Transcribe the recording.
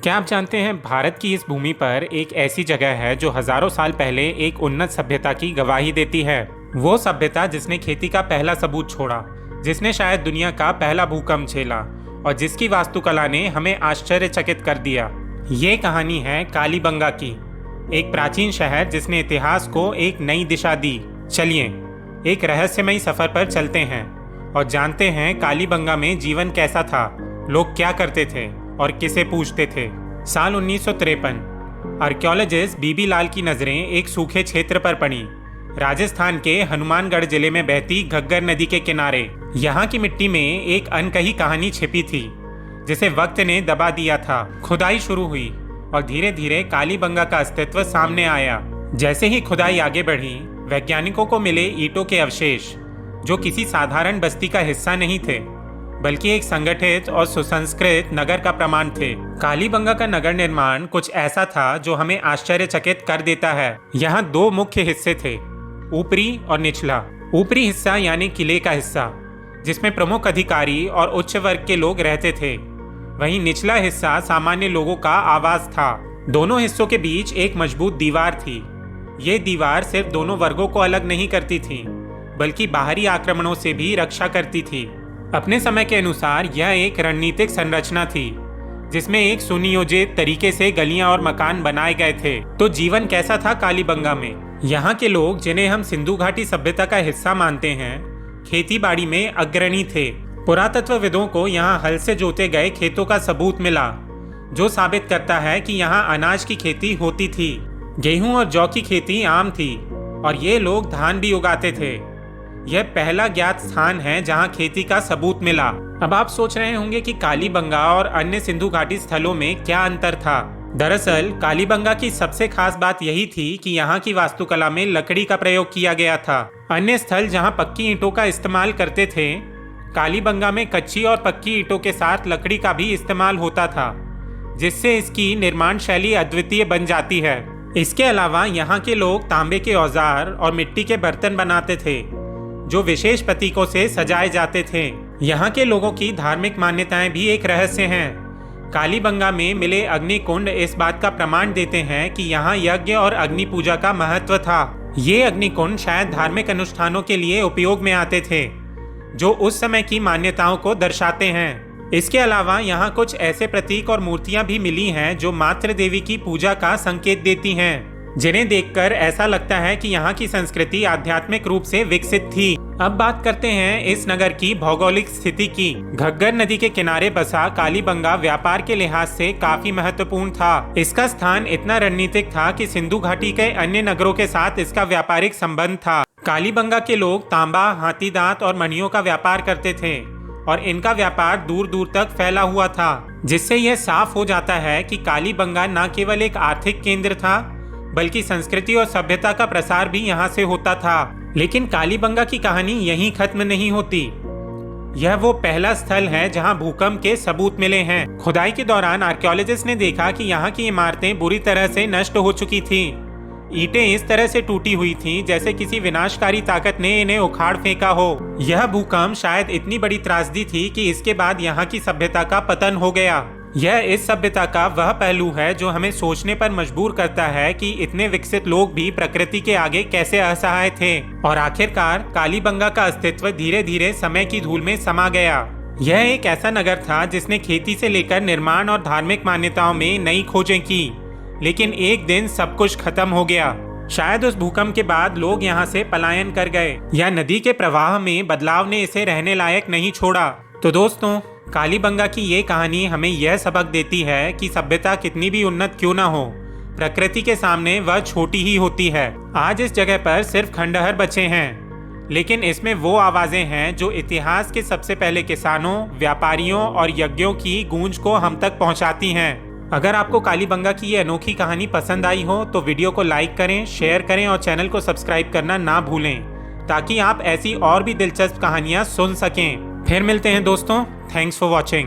क्या आप जानते हैं भारत की इस भूमि पर एक ऐसी जगह है जो हजारों साल पहले एक उन्नत सभ्यता की गवाही देती है। वो सभ्यता जिसने खेती का पहला सबूत छोड़ा, जिसने शायद दुनिया का पहला भूकंप झेला और जिसकी वास्तुकला ने हमें आश्चर्यचकित कर दिया। ये कहानी है कालीबंगा की, एक प्राचीन शहर जिसने इतिहास को एक नई दिशा दी। चलिए एक रहस्यमयी सफर पर चलते हैं और जानते हैं कालीबंगा में जीवन कैसा था, लोग क्या करते थे और किसे पूछते थे। साल 1953। आर्कियोलॉजिस्ट बीबी लाल की नजरें एक सूखे क्षेत्र पर पड़ी, राजस्थान के हनुमानगढ़ जिले में बहती घग्गर नदी के किनारे। यहाँ की मिट्टी में एक अनकही कहानी छिपी थी जिसे वक्त ने दबा दिया था। खुदाई शुरू हुई और धीरे धीरे कालीबंगा का अस्तित्व सामने आया। जैसे ही खुदाई आगे बढ़ी, वैज्ञानिकों को मिले ईंटों के अवशेष जो किसी साधारण बस्ती का हिस्सा नहीं थे बल्कि एक संगठित और सुसंस्कृत नगर का प्रमाण थे। कालीबंगा का नगर निर्माण कुछ ऐसा था जो हमें आश्चर्यचकित कर देता है। यहाँ दो मुख्य हिस्से थे, ऊपरी और निचला। ऊपरी हिस्सा यानी किले का हिस्सा जिसमें प्रमुख अधिकारी और उच्च वर्ग के लोग रहते थे, वहीं निचला हिस्सा सामान्य लोगों का आवास था। दोनों हिस्सों के बीच एक मजबूत दीवार थी। ये दीवार सिर्फ दोनों वर्गों को अलग नहीं करती थी बल्कि बाहरी आक्रमणों से भी रक्षा करती थी। अपने समय के अनुसार यह एक रणनीतिक संरचना थी जिसमें एक सुनियोजित तरीके से गलियां और मकान बनाए गए थे। तो जीवन कैसा था कालीबंगा में? यहाँ के लोग, जिन्हें हम सिंधु घाटी सभ्यता का हिस्सा मानते हैं, खेती बाड़ी में अग्रणी थे। पुरातत्वविदों को यहाँ हल से जोते गए खेतों का सबूत मिला जो साबित करता है कि यहाँ अनाज की खेती होती थी। गेहूं और जौ की खेती आम थी और ये लोग धान भी उगाते थे। यह पहला ज्ञात स्थान है जहां खेती का सबूत मिला। अब आप सोच रहे होंगे कि कालीबंगा और अन्य सिंधु घाटी स्थलों में क्या अंतर था। दरअसल कालीबंगा की सबसे खास बात यही थी कि यहाँ की वास्तुकला में लकड़ी का प्रयोग किया गया था। अन्य स्थल जहां पक्की ईंटों का इस्तेमाल करते थे, कालीबंगा में कच्ची और पक्की ईंटों के साथ लकड़ी का भी इस्तेमाल होता था, जिससे इसकी निर्माण शैली अद्वितीय बन जाती है। इसके अलावा यहाँ के लोग तांबे के औजार और मिट्टी के बर्तन बनाते थे जो विशेष प्रतीकों से सजाए जाते थे। यहाँ के लोगों की धार्मिक मान्यताएं भी एक रहस्य हैं। कालीबंगा में मिले अग्निकुंड इस बात का प्रमाण देते हैं कि यहाँ यज्ञ और अग्नि पूजा का महत्व था। ये अग्निकुंड शायद धार्मिक अनुष्ठानों के लिए उपयोग में आते थे जो उस समय की मान्यताओं को दर्शाते हैं। इसके अलावा यहाँ कुछ ऐसे प्रतीक और मूर्तियां भी मिली हैं जो मातृ देवी की पूजा का संकेत देती हैं, जिन्हें देखकर ऐसा लगता है कि यहाँ की संस्कृति आध्यात्मिक रूप से विकसित थी। अब बात करते हैं इस नगर की भौगोलिक स्थिति की। घग्गर नदी के किनारे बसा कालीबंगा व्यापार के लिहाज से काफी महत्वपूर्ण था। इसका स्थान इतना रणनीतिक था कि सिंधु घाटी के अन्य नगरों के साथ इसका व्यापारिक संबंध था। कालीबंगा के लोग तांबा, हाथी दांत और मणियों का व्यापार करते थे और इनका व्यापार दूर दूर तक फैला हुआ था, जिससे यह साफ हो जाता है कि कालीबंगा न केवल एक आर्थिक केंद्र था बल्कि संस्कृति और सभ्यता का प्रसार भी यहाँ से होता था। लेकिन कालीबंगा की कहानी यहीं खत्म नहीं होती। यह वो पहला स्थल है जहाँ भूकंप के सबूत मिले हैं। खुदाई के दौरान आर्कियोलॉजिस्ट ने देखा कि यहाँ की इमारतें बुरी तरह से नष्ट हो चुकी थीं। ईंटें इस तरह से टूटी हुई थीं जैसे किसी विनाशकारी ताकत ने इन्हें उखाड़ फेंका हो। यह भूकंप शायद इतनी बड़ी त्रासदी थी कि इसके बाद यहाँ की सभ्यता का पतन हो गया। यह इस सभ्यता का वह पहलू है जो हमें सोचने पर मजबूर करता है कि इतने विकसित लोग भी प्रकृति के आगे कैसे असहाय थे और आखिरकार कालीबंगा का अस्तित्व धीरे धीरे समय की धूल में समा गया। यह एक ऐसा नगर था जिसने खेती से लेकर निर्माण और धार्मिक मान्यताओं में नई खोजें की, लेकिन एक दिन सब कुछ खत्म हो गया। शायद उस भूकंप के बाद लोग यहाँ से पलायन कर गए या नदी के प्रवाह में बदलाव ने इसे रहने लायक नहीं छोड़ा। तो दोस्तों, कालीबंगा की ये कहानी हमें यह सबक देती है कि सभ्यता कितनी भी उन्नत क्यों ना हो, प्रकृति के सामने वह छोटी ही होती है। आज इस जगह पर सिर्फ खंडहर बचे हैं, लेकिन इसमें वो आवाजें हैं जो इतिहास के सबसे पहले किसानों, व्यापारियों और यज्ञों की गूंज को हम तक पहुंचाती हैं। अगर आपको कालीबंगा की ये अनोखी कहानी पसंद आई हो तो वीडियो को लाइक करें, शेयर करें और चैनल को सब्सक्राइब करना ना भूलें ताकि आप ऐसी और भी दिलचस्प कहानियां सुन सकें। फिर मिलते हैं दोस्तों। Thanks for watching.